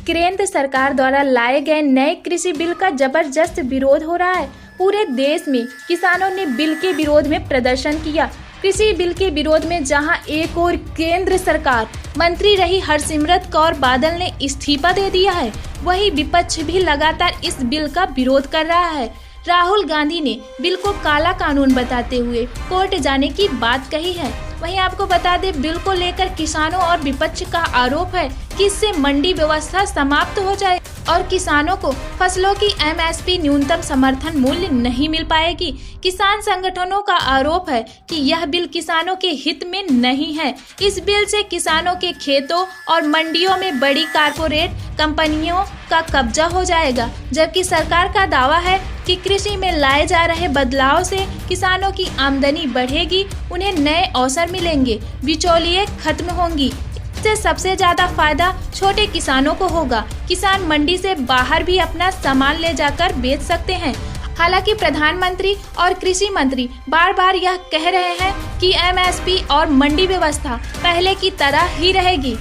केंद्र सरकार द्वारा लाए गए नए कृषि बिल का जबरदस्त विरोध हो रहा है। पूरे देश में किसानों ने बिल के विरोध में प्रदर्शन किया। कृषि बिल के विरोध में जहां एक और केंद्र सरकार मंत्री रही हरसिमरत कौर बादल ने इस्तीफा दे दिया है, वहीं विपक्ष भी लगातार इस बिल का विरोध कर रहा है। राहुल गांधी ने बिल को काला कानून बताते हुए कोर्ट जाने की बात कही है। वहीं आपको बता दें, बिल को लेकर किसानों और विपक्ष का आरोप है कि इससे मंडी व्यवस्था समाप्त हो जाए और किसानों को फसलों की एमएसपी न्यूनतम समर्थन मूल्य नहीं मिल पाएगी। किसान संगठनों का आरोप है कि यह बिल किसानों के हित में नहीं है। इस बिल से किसानों के खेतों और मंडियों में बड़ी कारपोरेट कंपनियों का कब्जा हो जाएगा, जबकि सरकार का दावा है कि कृषि में लाए जा रहे बदलाव से किसानों की आमदनी बढ़ेगी, उन्हें नए अवसर मिलेंगे, बिचौलिए खत्म होंगी। इससे सबसे ज्यादा फायदा छोटे किसानों को होगा। किसान मंडी से बाहर भी अपना सामान ले जाकर बेच सकते हैं। हालांकि प्रधानमंत्री और कृषि मंत्री बार बार यह कह रहे हैं कि एमएसपी और मंडी व्यवस्था पहले की तरह ही रहेगी,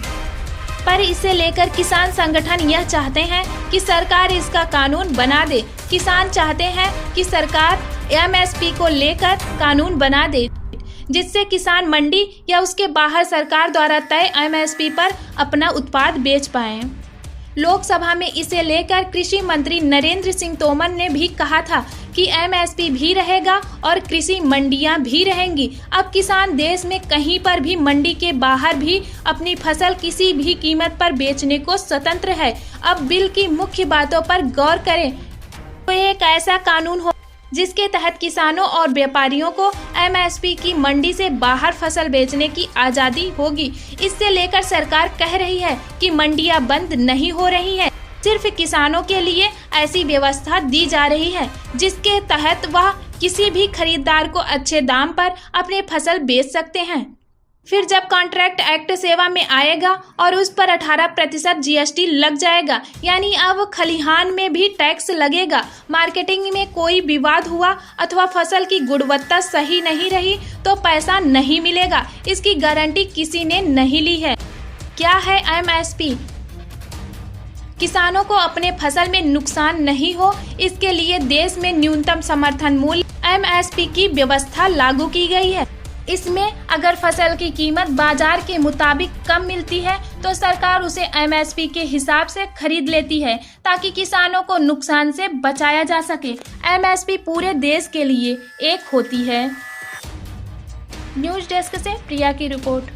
पर इसे लेकर किसान संगठन यह चाहते हैं कि सरकार इसका कानून बना दे। किसान चाहते हैं कि सरकार एमएसपी को लेकर कानून बना दे, जिससे किसान मंडी या उसके बाहर सरकार द्वारा तय एमएसपी पर अपना उत्पाद बेच पाएं। लोकसभा में इसे लेकर कृषि मंत्री नरेंद्र सिंह तोमर ने भी कहा था कि एमएसपी भी रहेगा और कृषि मंडियां भी रहेंगी। अब किसान देश में कहीं पर भी मंडी के बाहर भी अपनी फसल किसी भी कीमत पर बेचने को स्वतंत्र है। अब बिल की मुख्य बातों पर गौर करें तो एक ऐसा कानून हो जिसके तहत किसानों और व्यापारियों को एमएसपी की मंडी से बाहर फसल बेचने की आज़ादी होगी। इससे लेकर सरकार कह रही है कि मंडियां बंद नहीं हो रही हैं, सिर्फ किसानों के लिए ऐसी व्यवस्था दी जा रही है जिसके तहत वह किसी भी खरीदार को अच्छे दाम पर अपनी फसल बेच सकते हैं। फिर जब कॉन्ट्रैक्ट एक्ट सेवा में आएगा और उस पर 18% जीएसटी लग जाएगा, यानी अब खलिहान में भी टैक्स लगेगा। मार्केटिंग में कोई विवाद हुआ अथवा फसल की गुणवत्ता सही नहीं रही तो पैसा नहीं मिलेगा, इसकी गारंटी किसी ने नहीं ली है। क्या है एमएसपी? किसानों को अपने फसल में नुकसान नहीं हो, इसके लिए देश में न्यूनतम समर्थन मूल्य एमएसपी की व्यवस्था लागू की गई है। इसमें अगर फसल की कीमत बाजार के मुताबिक कम मिलती है तो सरकार उसे एमएसपी के हिसाब से खरीद लेती है ताकि किसानों को नुकसान से बचाया जा सके। एमएसपी पूरे देश के लिए एक होती है। न्यूज़ डेस्क से प्रिया की रिपोर्ट।